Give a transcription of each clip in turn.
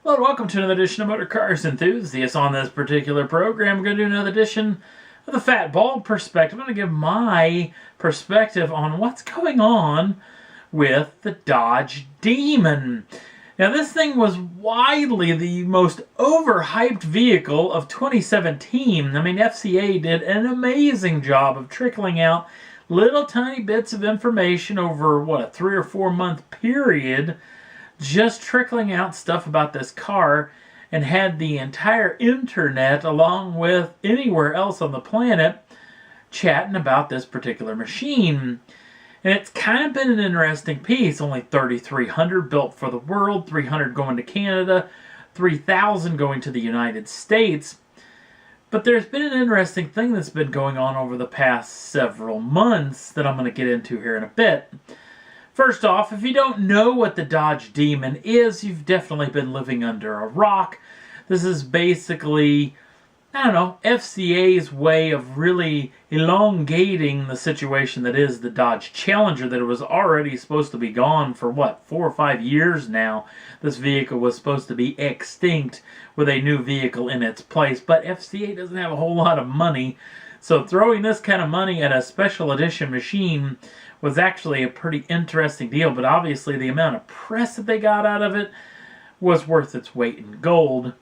Hello and welcome to another edition of Motor Cars Enthusiasts. On this particular program, we're going to do another edition of the Fat Bald Perspective. I'm going to give my perspective on what's going on with the Dodge Demon. Now, this thing was widely the most overhyped vehicle of 2017. I mean, FCA did an amazing job of trickling out little tiny bits of information over, a 3 or 4 month period, just trickling out stuff about this car, and had the entire internet, along with anywhere else on the planet, chatting about this particular machine. And it's kind of been an interesting piece. Only 3,300 built for the world, 300 going to Canada, 3,000 going to the United States. But there's been an interesting thing that's been going on over the past several months that I'm going to get into here in a bit. First off, if you don't know what the Dodge Demon is, you've definitely been living under a rock. This is basically, FCA's way of really elongating the situation that is the Dodge Challenger, that it was already supposed to be gone for, 4 or 5 years now. This vehicle was supposed to be extinct with a new vehicle in its place, but FCA doesn't have a whole lot of money, so throwing this kind of money at a special edition machine was actually a pretty interesting deal, but obviously the amount of press that they got out of it was worth its weight in gold.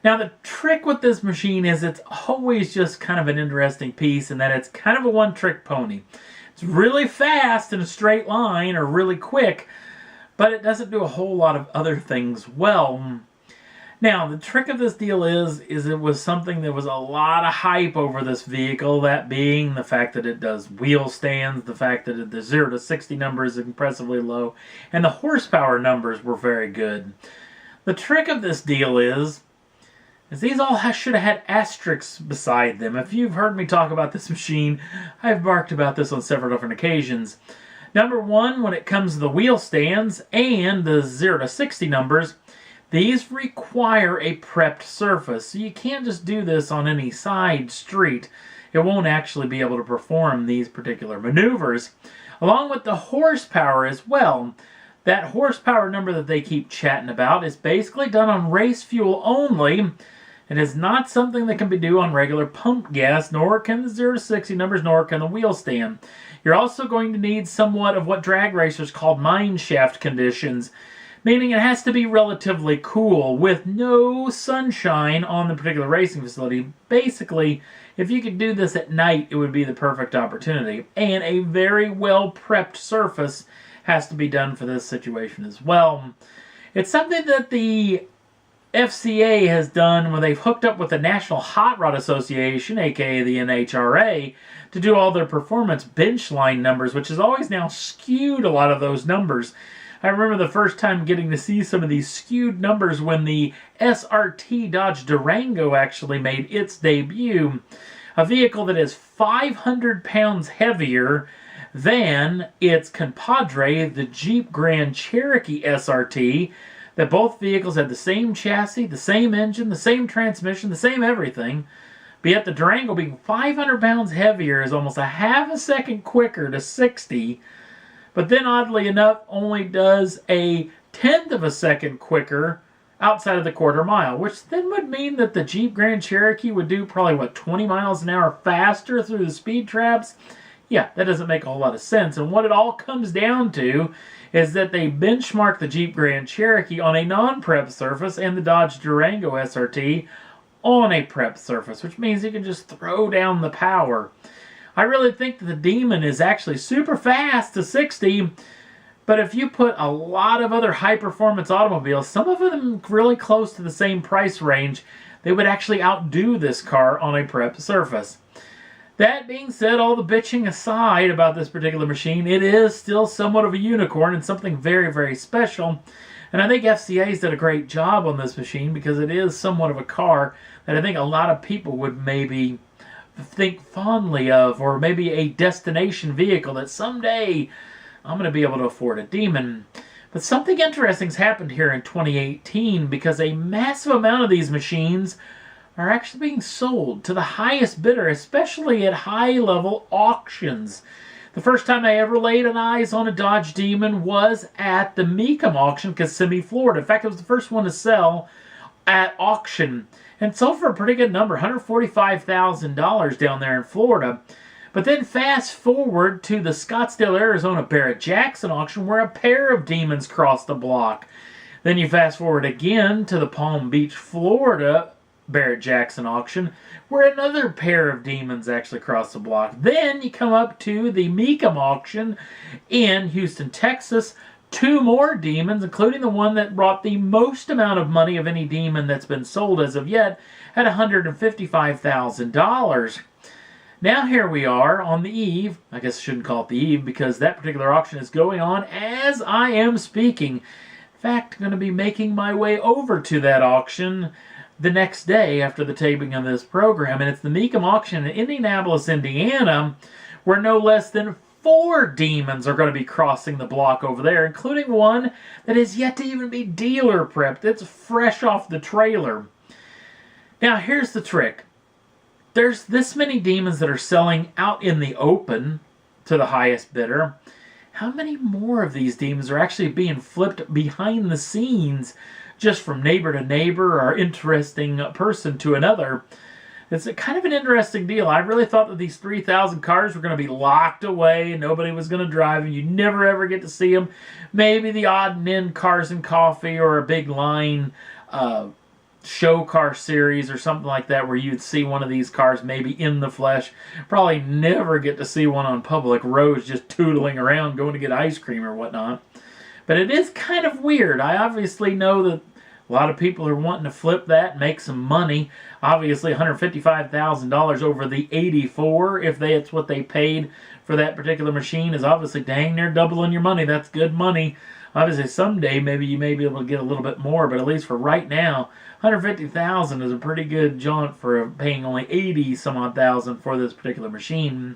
Now, the trick with this machine is it's always just kind of an interesting piece in that it's kind of a one-trick pony. It's really fast in a straight line or really quick, but it doesn't do a whole lot of other things well. Now, the trick of this deal is it was something that was a lot of hype over this vehicle, that being the fact that it does wheel stands, the fact that the 0 to 60 number is impressively low, and the horsepower numbers were very good. The trick of this deal is these all should have had asterisks beside them. If you've heard me talk about this machine, I've barked about this on several different occasions. Number one, when it comes to the wheel stands and the 0 to 60 numbers, these require a prepped surface, so you can't just do this on any side street. It won't actually be able to perform these particular maneuvers. Along with the horsepower as well. That horsepower number that they keep chatting about is basically done on race fuel only. It is not something that can be done on regular pump gas, nor can the 0 to 60 numbers, nor can the wheel stand. You're also going to need somewhat of what drag racers call mine shaft conditions, meaning it has to be relatively cool with no sunshine on the particular racing facility. Basically, if you could do this at night, it would be the perfect opportunity. And a very well prepped surface has to be done for this situation as well. It's something that the FCA has done when they've hooked up with the National Hot Rod Association, aka the NHRA, to do all their performance bench line numbers, which has always now skewed a lot of those numbers. I remember the first time getting to see some of these skewed numbers when the SRT Dodge Durango actually made its debut. A vehicle that is 500 pounds heavier than its compadre, the Jeep Grand Cherokee SRT, that both vehicles had the same chassis, the same engine, the same transmission, the same everything. But yet the Durango, being 500 pounds heavier, is almost a half a second quicker to 60, but then oddly enough only does a tenth of a second quicker outside of the quarter mile, which then would mean that the Jeep Grand Cherokee would do probably, 20 miles an hour faster through the speed traps? Yeah, that doesn't make a whole lot of sense. And what it all comes down to is that they benchmark the Jeep Grand Cherokee on a non-prep surface and the Dodge Durango SRT on a prep surface, which means you can just throw down the power. I really think that the Demon is actually super fast to 60, but if you put a lot of other high-performance automobiles, some of them really close to the same price range, they would actually outdo this car on a prep surface. That being said, all the bitching aside about this particular machine, it is still somewhat of a unicorn and something very, very special. And I think FCA's did a great job on this machine because it is somewhat of a car that I think a lot of people would maybe think fondly of, or maybe a destination vehicle that someday I'm going to be able to afford a Demon. But something interesting's happened here in 2018 because a massive amount of these machines are actually being sold to the highest bidder, especially at high-level auctions. The first time I ever laid an eyes on a Dodge Demon was at the Mecum auction, Kissimmee, Florida. In fact, it was the first one to sell at auction, and sold for a pretty good number, $145,000 down there in Florida. But then fast forward to the Scottsdale, Arizona Barrett-Jackson auction, where a pair of Demons crossed the block. Then you fast forward again to the Palm Beach, Florida Barrett-Jackson auction, where another pair of Demons actually crossed the block. Then you come up to the Mecum auction in Houston, Texas. Two more Demons, including the one that brought the most amount of money of any Demon that's been sold as of yet, at $155,000. Now here we are on the eve. I guess I shouldn't call it the eve, because that particular auction is going on as I am speaking. In fact, I'm going to be making my way over to that auction the next day after the taping of this program. And it's the Mecum auction in Indianapolis, Indiana, where no less than 4 Demons are going to be crossing the block over there, including one that is yet to even be dealer prepped. It's fresh off the trailer. Now, here's the trick. There's this many Demons that are selling out in the open to the highest bidder. How many more of these Demons are actually being flipped behind the scenes, just from neighbor to neighbor or interesting person to another? It's a kind of an interesting deal. I really thought that these 3,000 cars were going to be locked away and nobody was going to drive them. You never ever get to see them. Maybe the odd and end Cars and Coffee or a big line show car series or something like that, where you'd see one of these cars maybe in the flesh. Probably never get to see one on public roads just tootling around going to get ice cream or whatnot. But it is kind of weird. I obviously know that a lot of people are wanting to flip that and make some money. Obviously, $155,000 over the 84, if that's what they paid for that particular machine, is obviously dang near doubling your money. That's good money. Obviously, someday maybe you may be able to get a little bit more, but at least for right now, $150,000 is a pretty good jaunt for paying only 80 some odd thousand for this particular machine.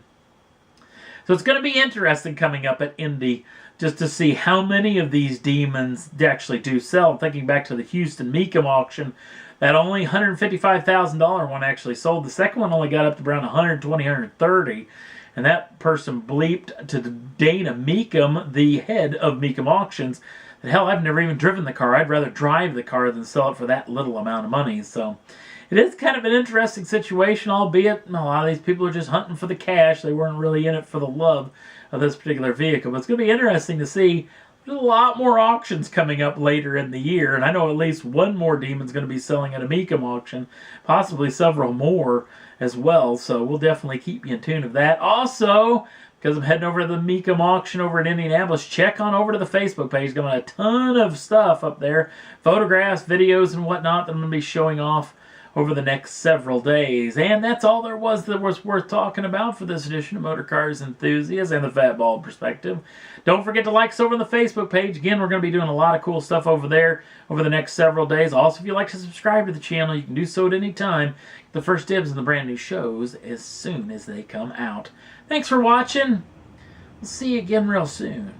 So it's going to be interesting coming up at Indy, just to see how many of these Demons actually do sell. Thinking back to the Houston Mecum auction, that only $155,000 one actually sold. The second one only got up to around $120,000, $130,000. And that person bleeped to Dana Mecum, the head of Mecum Auctions, that hell, I've never even driven the car. I'd rather drive the car than sell it for that little amount of money. So it is kind of an interesting situation, albeit a lot of these people are just hunting for the cash. They weren't really in it for the love of this particular vehicle. But it's going to be interesting to see. There's a lot more auctions coming up later in the year, and I know at least one more Demon's going to be selling at a Mecum auction, possibly several more as well, so we'll definitely keep you in tune of that. Also, because I'm heading over to the Mecum auction over in Indianapolis, check on over to the Facebook page. Got a ton of stuff up there, photographs, videos, and whatnot that I'm going to be showing off over the next several days. And that's all there was that was worth talking about for this edition of Motor Cars Enthusiasts and the Fat Bald Perspective. Don't forget to like us over on the Facebook page. Again, we're going to be doing a lot of cool stuff over there over the next several days. Also, if you'd like to subscribe to the channel, you can do so at any time. Get the first dibs on the brand new shows as soon as they come out. Thanks for watching. We'll see you again real soon.